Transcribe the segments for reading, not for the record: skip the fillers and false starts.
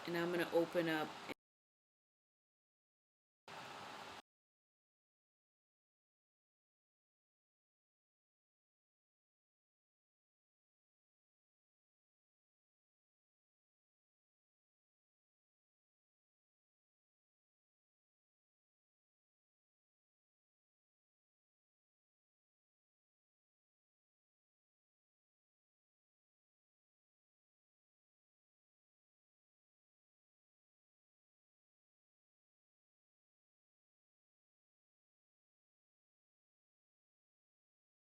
and I'm going to open up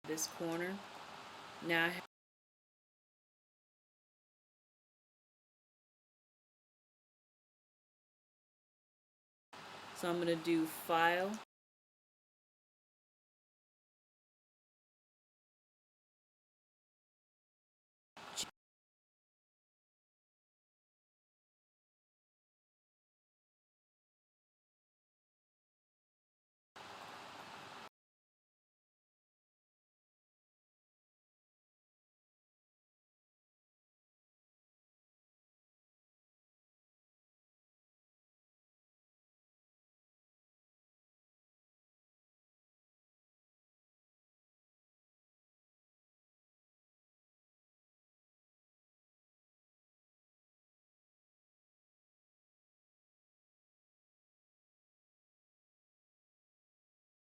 this corner. Now so I'm going to do File,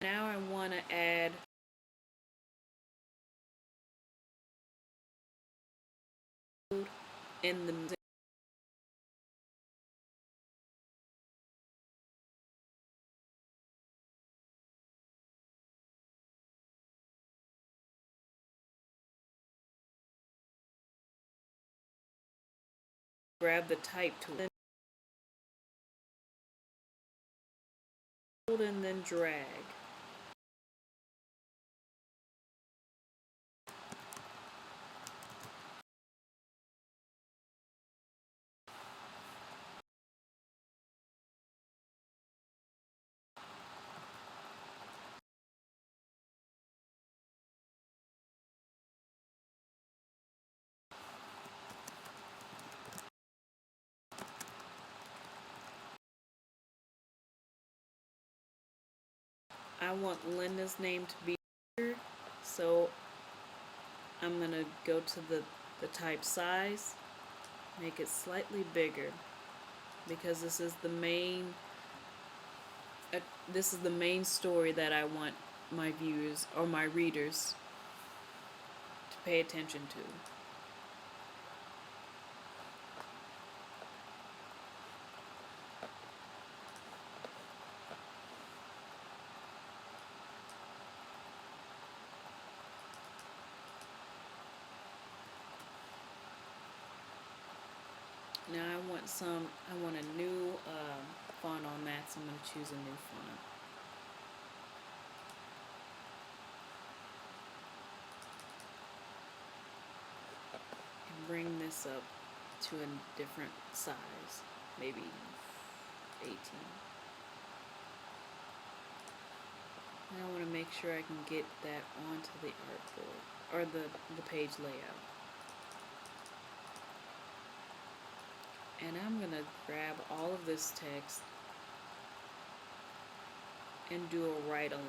now I want to add in the grab the type tool and then drag. I want Linda's name to be bigger, so I'm going to go to the type size, make it slightly bigger, because this is the main story that I want my viewers or my readers to pay attention to. Now I want a new font on that, so I'm going to choose a new font. And bring this up to a different size, maybe 18. And I want to make sure I can get that onto the artboard, or the page layout. And I'm going to grab all of this text and do a right align.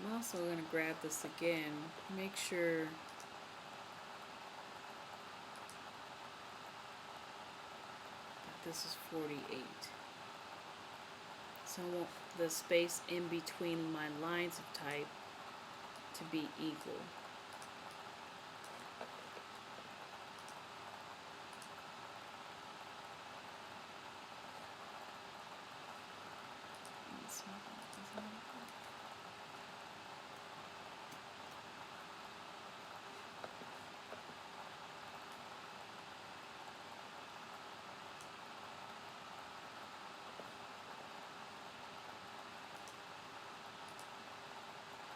I'm also going to grab this again, make sure that this is 48. So I want the space in between my lines of type to be equal.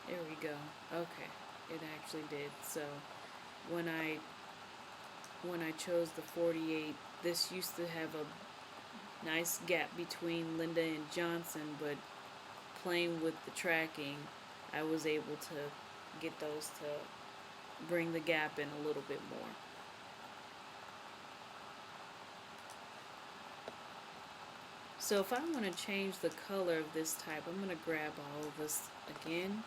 There we go. Okay, it actually did. So when I chose the 48, this used to have nice gap between Linda and Johnson, but playing with the tracking, I was able to get those to bring the gap in a little bit more. So if I want to change the color of this type, I'm going to grab all of this again.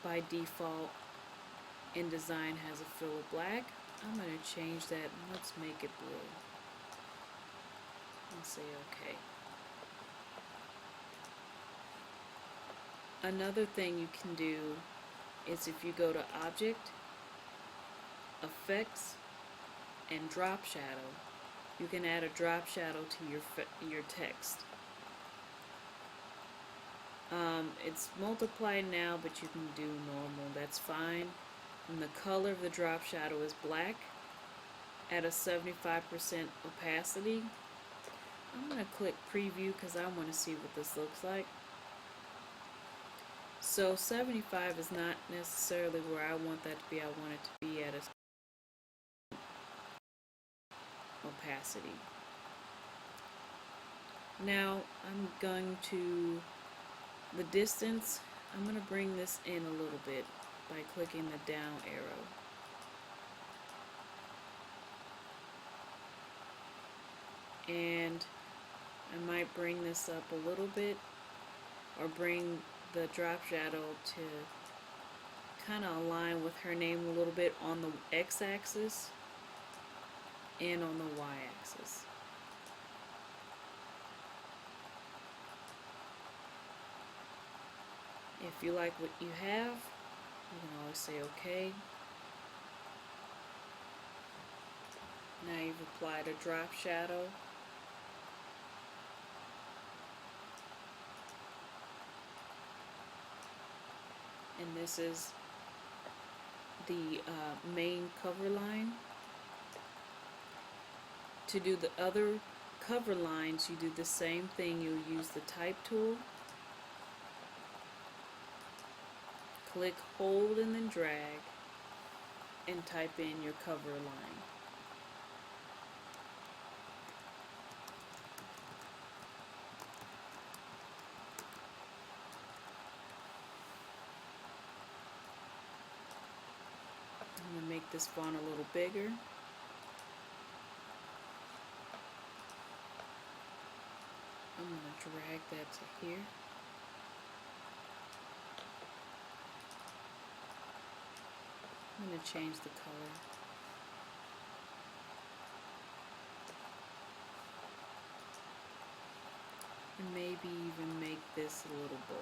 By default, InDesign has a fill of black. I'm going to change that and let's make it blue. And say OK. Another thing you can do is if you go to Object, Effects, and Drop Shadow, you can add a drop shadow to your text. It's multiplied now, but you can do normal. That's fine. And the color of the drop shadow is black at a 75% opacity. I'm going to click Preview because I want to see what this looks like. So 75 is not necessarily where I want that to be. I want it to be at a opacity. Now I'm going to the distance. I'm going to bring this in a little bit by clicking the down arrow. And I might bring this up a little bit, or bring the drop shadow to kind of align with her name a little bit on the x-axis and on the y-axis. If you like what you have, you can always say OK. Now you've applied a drop shadow. And this is the main cover line. To do the other cover lines, you do the same thing. You'll use the Type tool. Click, hold, and then drag, and type in your cover line. I'm going to make this font a little bigger. I'm going to drag that to here. I'm going to change the color. And maybe even make this a little bold.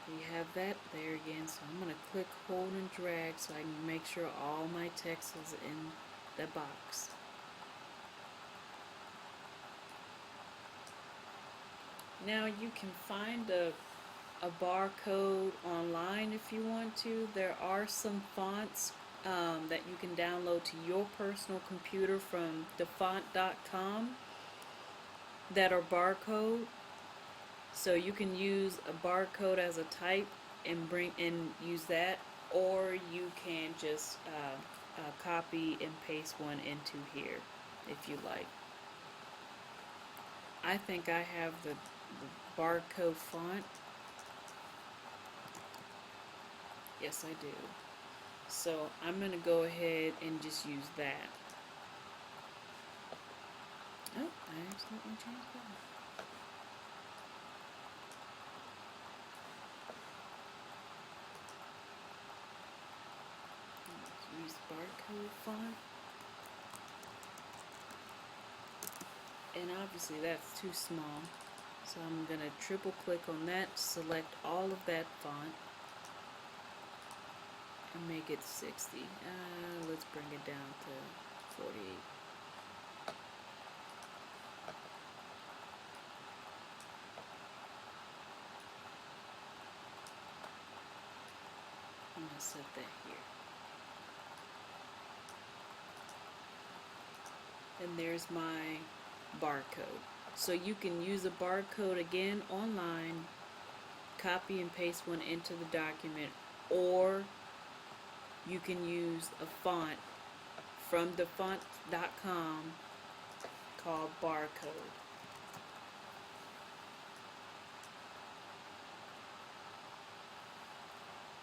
You have that there again, so I'm going to click, hold, and drag so I can make sure all my text is in the box. Now you can find a barcode online if you want to. There are some fonts that you can download to your personal computer from dafont.com that are barcode. So you can use a barcode as a type and use that, or you can just copy and paste one into here if you like. I think I have the barcode font. Yes, I do. So I'm going to go ahead and just use that. Oh, I accidentally changed that. Use barcode font. And obviously that's too small. So I'm going to triple click on that, select all of that font, and make it 60. Let's bring it down to 48. I'm going to set that here. And there's my barcode. So you can use a barcode again online copy and paste one into the document, or you can use a font from thefont.com called Barcode.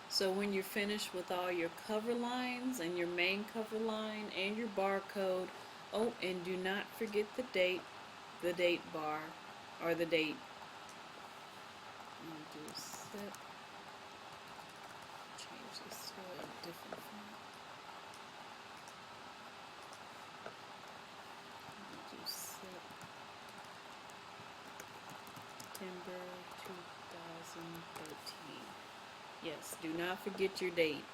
So when you're finished with all your cover lines and your main cover line and your barcode, oh, and do not forget the date bar, or the date. I'm going to do a set, change this to a different font. I'm going to do September 2013. Yes, do not forget your date.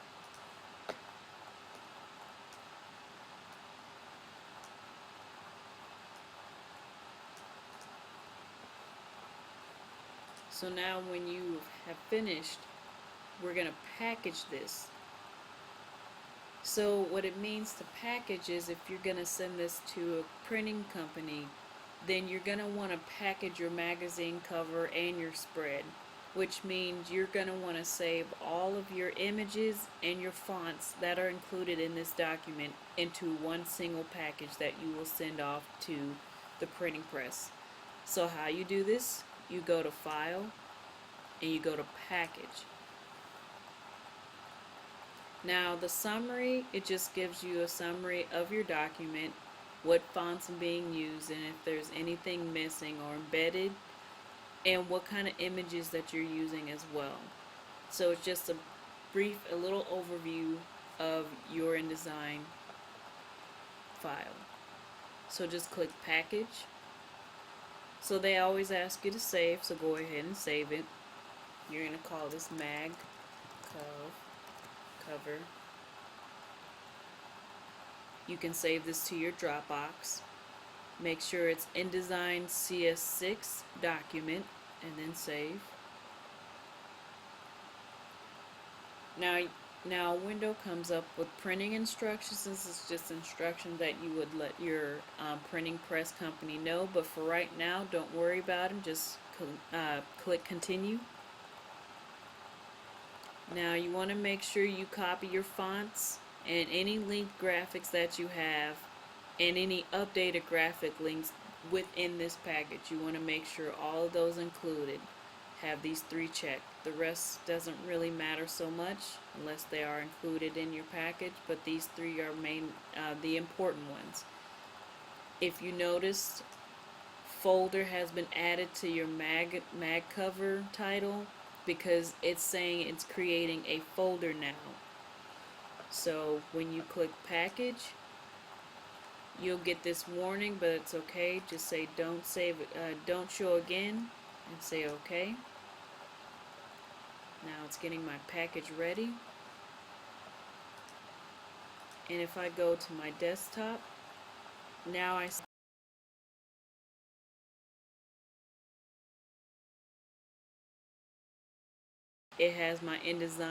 So now when you have finished, we're going to package this. So what it means to package is, if you're going to send this to a printing company, then you're going to want to package your magazine cover and your spread, which means you're going to want to save all of your images and your fonts that are included in this document into one single package that you will send off to the printing press. So how you do this, you go to File and you go to Package. Now the summary, it just gives you a summary of your document, what fonts are being used, and if there's anything missing or embedded, and what kind of images that you're using as well. So it's just a little overview of your InDesign file. So just click Package. So they always ask you to save, so go ahead and save it. You're going to call this Mag Cover. You can save this to your Dropbox. Make sure it's InDesign CS6 document, and then save. Now a window comes up with printing instructions. This is just instructions that you would let your printing press company know, but for right now, don't worry about them. Just click Continue. Now you want to make sure you copy your fonts and any linked graphics that you have, and any updated graphic links within this package. You want to make sure all of those included have these three checked. The rest doesn't really matter so much unless they are included in your package, but these three are the important ones. If you noticed, folder has been added to your mag cover title, because it's saying it's creating a folder now. So when you click Package, you'll get this warning, but it's okay. Just say don't save, don't show again, and say okay. Now it's getting my package ready. And if I go to my desktop, now it has my InDesign